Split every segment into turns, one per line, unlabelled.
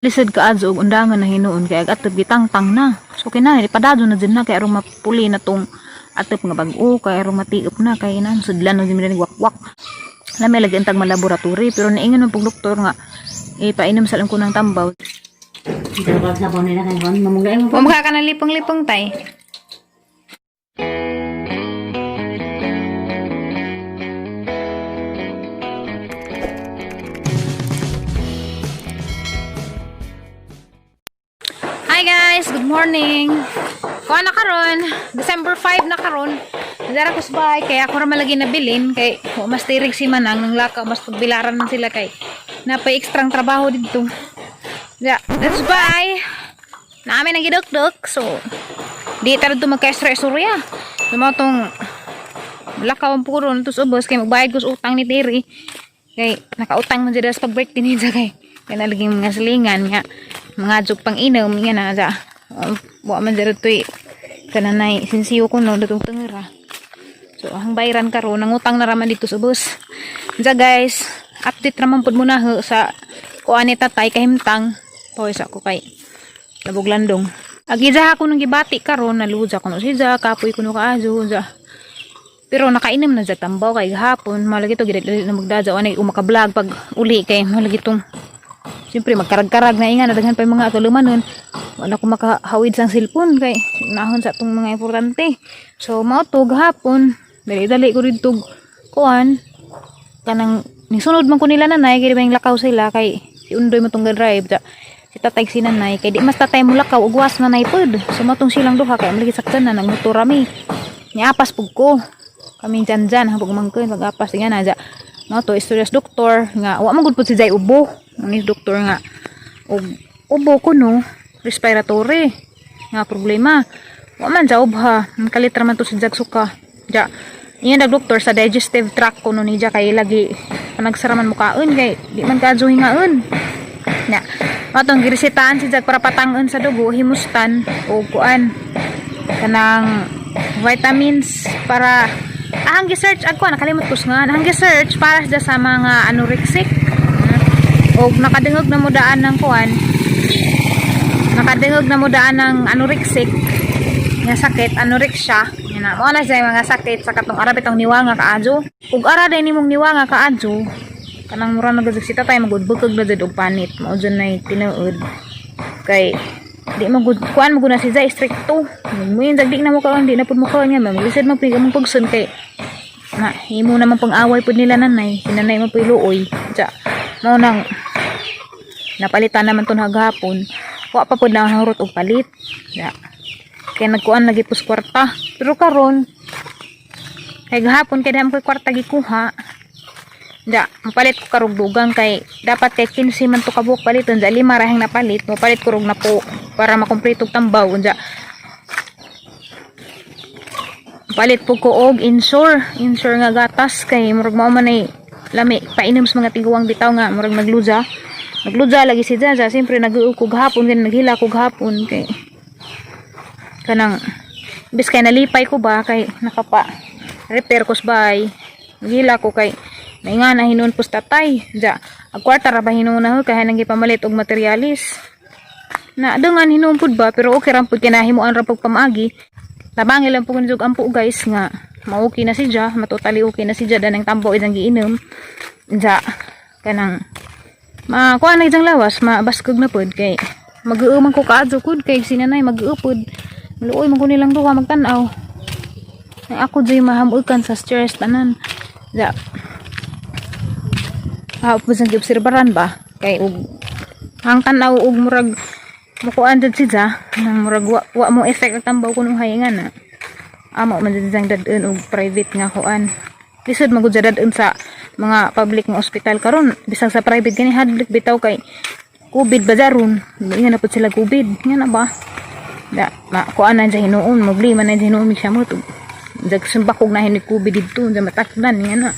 Lisod ka adso og undangan na hinuon kay atop gitangtang na. So kinahanglan ipadadyo na dyan na kay aron mapuli na tong atop nga bag-o kay aron matiop na kay inan sudlan na dyan wakwak. Lami lagi ang tag laboratory pero naingon ng pong doktor nga ipainom sa lang ko ng tambaw.
Dapat sa nila kay Juan mamugay mo.
Pumukha ka ng lipong-lipong tay. Hi guys, good morning. Kuha na karon, December 5 na karon. Nadara ko sa bahay kaya ako ra malagi nabilin kay mas tirig si Manang nang lakaw mas pagbilaran man sila kay napay ekstrang trabaho dito. Yeah, let's buy. Namin nang gidukduk so di ta dito magka-stress-surya. Sumo tong lakaw ang puro ntus ubos kay magbayad ko sa utang ni Terry. Kay nakautang man jud sa pag-break tinidsa kay nalaging mga silingan nga mga juk pang inom nga na sa wa man jud toy kananay sinsiyo ko no datong tengera. So ang bayaran karon nangutang na raman dito sa bus. Sa guys, update raman pud muna ho sa kuan ni tatay kahimtang pawis ako kay Labog-Landong. Agiza ako nung gibati karon naluja ko no siya kapoy ko no kaajo sa. Pero nakainom na sa tambaw kay gahapon malagi to gid na magdadyo anay umaka-vlog pag uli kay malagi tong siyempre magkarag-karag na inga nadaghan pa yung mga atulumanon wala ko makahawid sang cellphone kay nahon sa itong mga importante so mauto gahapon dali-dali ko dito kuhan kanang nisunod man ko nila nanay kaya yung lakaw sila kay iundoy mo itong drive si tatay si nanay kay di mas tatay mo lakaw ugwas na naipod so matong silang duha kay malagi saktan na nang motor rami niapas pug ko kami dyan habang mangkin pag-apas nga na dyan no to istorya doktor nga wa man gud pud si Jay ubo ni doktor nga ubo ko no respiratory nga problema wa man jaob ha kalitra man to si Jagsuka ja iyan dag doktor sa digestive tract ko no ni ja kay lagi panagsaraman mo kaon kay di man kadyo hingaon na matong giresetahan si Jag para patangon sa dugo himustan o kuan kanang vitamins para ang gi-search ako nakalimot ko nga ang gi-search para sa mga anorexic o nakadungog na mudaan ng kuan nakadungog na mudaan ng anorexic nga sakit anorexia yan mo na sa mga sakit sa katong ara bitong niwanga kaadyo ug ara day nimong niwanga kaadyo kanang mura nagagusita tayo magudbukog na jud og panit mao jud nay tinuod kay di magud kuan magud na si Jay stricto muyin dagdig na mo karon di na pud mo karon nga maglisod man pig among pugson kay na himo naman pang away pud nila nanay sinanay mo piluoy ja mao nang napalitan naman ton hagahapon wa pa pud na hurot og palit ja kay nagkuan lagi pus kwarta pero karon kay gahapon kay daham ko kwarta gikuha ja mapalit ko karog dugang kay dapat kay 15 man to kabuok paliton ja 5 rahang napalit mo palit ko rog na po para makumpleto og tambaw ja palit po ko og insure nga gatas kay murag mao man ay lami painom sa mga tiguang bitaw nga murag nagluja lagi si Jaja siyempre nag-uog ko gahapon kay naghila ko gahapon kay kanang bis kay nalipay ko ba kay nakapa repair ko sa bahay naghila ko kay nainga na hinuon pus tatay ja ag kwarta ra ba hinuon na kay nang gipamalit og materialis na dungan hinuon pud ba pero okay ra pud kay nahimuan ra pag pamaagi tabang ilang pug nijog ampo guys nga mauki na si Ja matotally okay na si Ja danang tambo idang giinom ja kanang kuan na idang lawas mabaskog na pud kay mag-uuman ko kaadto pud kay sinanay mag-uupod luoy man ko nilang duha magtan-aw ako jay mahamukan sa stress tanan ja pud sang giobserbaran ba kay ug hang tan-aw ug murag mukuan dad si Ja nang murag wa mo effect ang tambaw kuno hayangan na amo man dad sang dadun og private nga kuan lisod magud dadun sa mga public nga ospital karon bisag sa private gani hadlik bitaw kay COVID ba daron nga na pud sila COVID nga na ba da kuan na sa hinuon problema na sa hinuon siya mo to jag sumbakog na hinig COVID dito sa matakdan nga na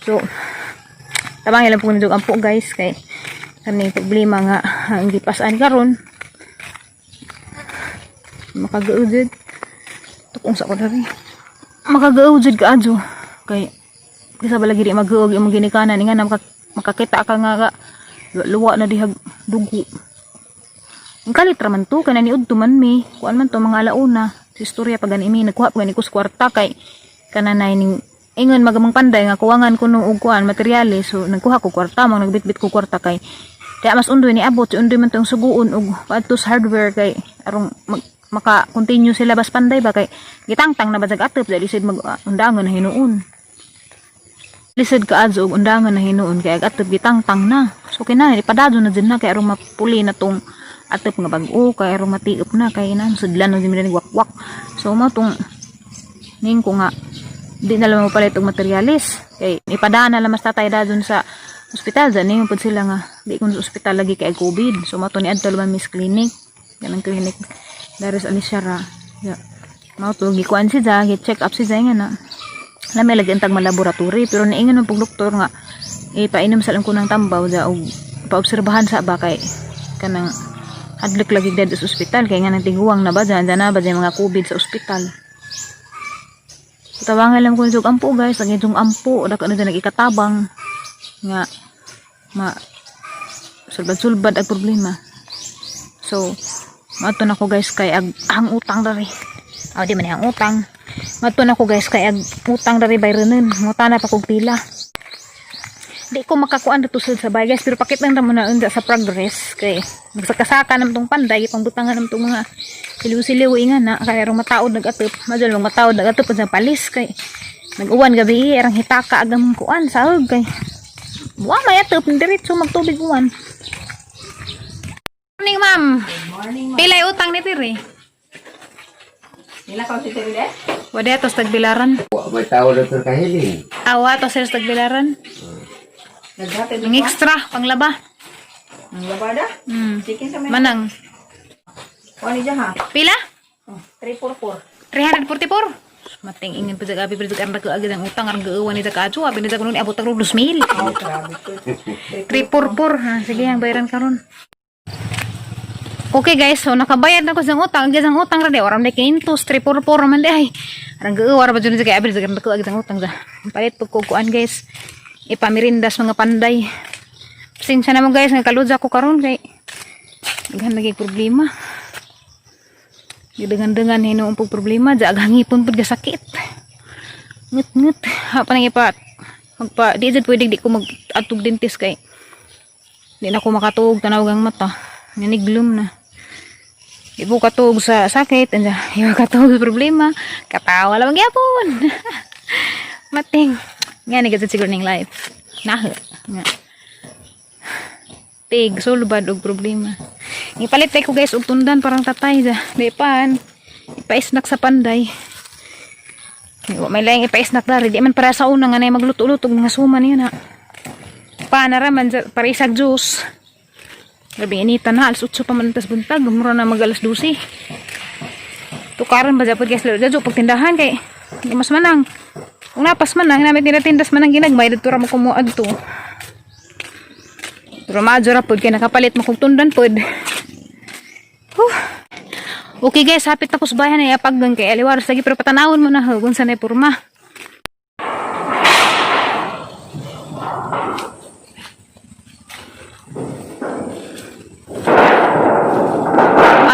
so tabang ilang pug ampo guys kay kani problema nga ang gipasan karon makagaudjud tukong sa ko diri makagaudjud kaadyo kay bisa ba lagi di mag-uog imong ginikanan nga makakita ka nga luwa na dihag dugo Ang kalit raman to, kaya naniud to man mi. Kuan man to, mga alauna. Sa istorya pa gani mi, nagkuha pa gani ko sa kwarta kay kananay ning ingon magamang panday nga kuwangan ko nung uguan, materyales. So, nagkuha ko kwarta, mga nagbitbit ko kwarta kay kaya mas undoy ni abot, si undoy man tong suguon og paadtos hardware kay arong maka-continue sila bas panday ba kay gitangtang na basag atop dali sid mag undangan na hinuon. Lisod ka adso og undangan na hinuon kay ag atop gitangtang na. So kinahanglan ipadadon na dyan na kay arong mapuli na tong atop nga bag-o kay arong matiop na kay na sudlan na dimi wakwak. So mo tong ning ko nga di na lang mo palit og materialis kay ipadana lang mas tatay dadon sa ospital dyan yung pud sila nga di kun sa ospital lagi kay COVID. So mo to ni adto luman Miss Clinic kanang clinic Daris Alishara ya mo to gikuan si ja check up si ja nga na may lagi antag malaboratory pero niingon ng pug doktor nga ipainom sa lang ko ng tambaw ja og paobserbahan sa ba kay kanang hadlok lagi dad sa ospital kay nga nagtiguang na ba dyan na ba dyan mga COVID sa ospital. Tawangan lang ko yung ampo guys ang yung ampo dako na dyan nagikatabang nga sulbad-sulbad ang problema. So mato na ko guys kay ang utang dari di man ang utang mato na ko guys kay utang dari bayranen muta na pa kog pila di ko makakuan dito sa bay guys pero pakit lang naman na unda sa progress kay nagsakasaka nam tong panday pangbutangan nam tong mga siliw-siliw inga na kay arong mataod nagatop madal lang mataod nagatop sa palis kay nag-uwan gabi arang hitaka agam kuan saog kay buwa may atop diretso magtubig uwan. Morning ma'am.
Morning,
Pilay utang ni Tiri.
Nila ka si Teride?
Wala tos tagbilaran.
May tao na ito kahiling.
Awa tos sila tagbilaran.
Naghatid
Ang extra panglaba.
ang labada. Chicken sa
Manang.
Kuani dyan ha?
Pila?
344.
344. Mating ingin pa sa gabi pero karena ko agad ang utang ang gaawan ni Takacho abi ni Takanon abot ang 2,000.
Oh, grabe ko.
344 ha sige ang bayaran karon. Okay guys, so nakabayad na ko sa utang, agad ang utang ra di oram de 500 344 man di ay. Arang gaawar ba jud sa kay abi sa karena ko agad ang utang sa. Palit pug ko kuan guys. Ipamirindas mga panday. Pasensya na mo guys nga kaludza ko karon kay daghan lagi problema. Dengan hinuon pug problema ja aghangipon pud ga sakit. Ngut ha pa nang ipa magpa di jud pwede di ko mag-atog dentist kay di na ko makatuog tanaw gang mata. Niniglom na. Di po katuog sa sakit anja yung katuog sa problema katawa lang gyapon. Mating ngani gid siguro ning life. Nahe nga. Tig sulbad og problema. Ipalit ko guys og tundan parang tatay da. Di pan. Ipa-snack sa panday. May laing ipa-snack dari. Di man para sa una nga na magluto-luto mga suman yun ha. Panaraman para isag juice. Gabi inita na alas 8 pa man tas buntag. Mura na mag alas 12. Tukaran ba japod guys lalo dyan pagtindahan kay mas manang. Kung napas manang namit nila tindas manang ginagmay dito ra mo kumuad to. Pero maadyo ra pod kay nakapalit mo kong tundan pod. Okay guys, hapit na kusbayan na yapaggan kay aliwaros lagi pero patanawon mo na kung saan ay purma.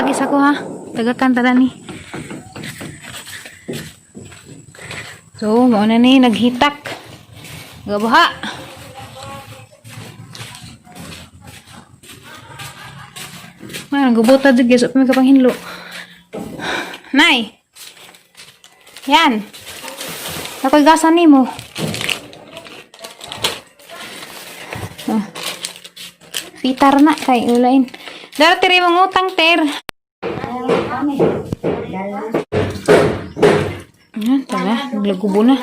Agis ako ha, tagakanta na ni. So, mo na ni naghitak. Gabaha. Man, gubuta dyan guys. May kapanghinlo. Nay! Yan! Ako'y gasan ni mo. Oh. Fitar na kay ulain. Dara tiri mong utang ter. Yan, tala. Naglagubo na.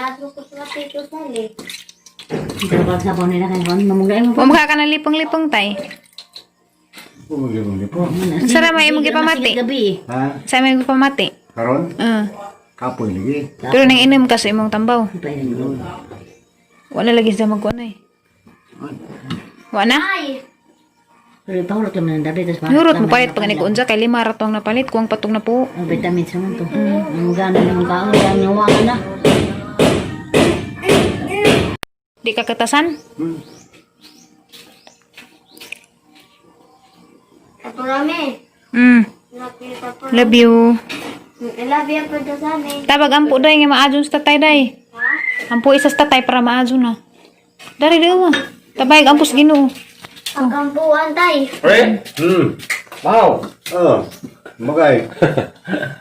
Dabag sa baon nila kay Juan. Mamugay mo pa.
Pumaka ka ng lipong-lipong tay.
Pumagimuli po.
Ang sarap may mong ipamati.
Gabi.
Ha?
Sa may ipamati.
Karon? Kapoy lagi.
Pero nang inom kasi imong tambaw.
Painom.
Wala lagi sa magkuhan ay. Wala?
Pero pahulot ka man ang dabi.
Nurot mo palit pag nag-unsa kay 5 ratong na palit. Kuwang patong na po.
Ang vitamins naman to. Ang gana ng kaon. Ang nawangan na.
Di ka katasan?
Ito rami.
Nakita po.
Love you.
Labi po doon sa amin.
Tabag ampo day nga maadyon sa tatay day.
Ha?
Ampo isa sa tatay para maadyon na. Dari daw. Tabay ampos Ginoo.
Pagkampuan tayo.
Pre? Wow. Magay.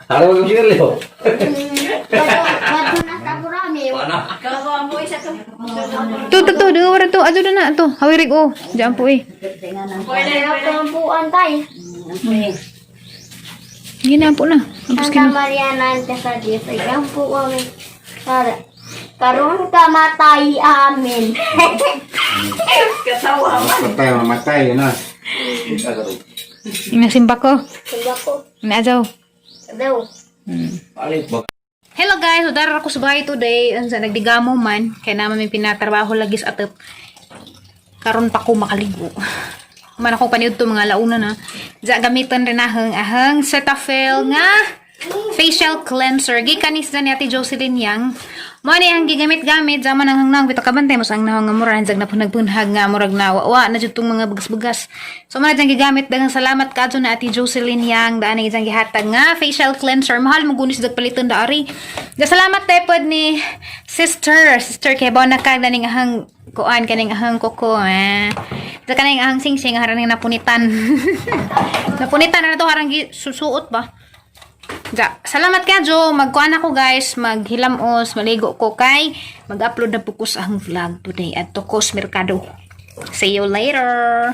Araw yung sinaliw.
Bago na sa burami.
To, wala to. Adyo na to. Hawirig oh. Diyan po eh.
Pagkampuan tayo.
Gina po na. Ampos
Santa
Ginoo.
Mariana ante sa Diyos. Pagkampuan kami. Para. Karoon ka matay amin.
Matay, mamatay. Yun na.
Inasimba ko.
Diba ko?
Inaadyaw.
Daw.
Hello guys, so dara ko sa bahay today. Sa nagdigamo man, kaya naman may pinatrabaho lagi sa atap. Karon pa ko makaligo. Man ako paniud to mga launa na. Diya gamitan rin ahang Cetaphil nga facial cleanser. Gikanis na ni Ate Jocelyn Yang. Mo ni ang gigamit-gamit zaman ang hangnang bitaw kabantay mo sang nahang nga mura zag na punagpunhag nga murag na wa na jud tong mga bugas-bugas. So man jang gigamit dagang salamat kadto na Ate Jocelyn Yang daan ni jang gihatag nga facial cleanser. Mahal mo gunis dag paliton daari. Da salamat tepod ni sister kay ba na kag daning ahang kuan kaning ahang koko da kaning ahang singsing harang napunitan. Napunitan na to harang susuot ba. Ja, salamat ka Jo. Magkuan ako guys, maghilamos, maligo ko kay mag-upload na po ko sa akong vlog today at to Cos Mercado. See you later.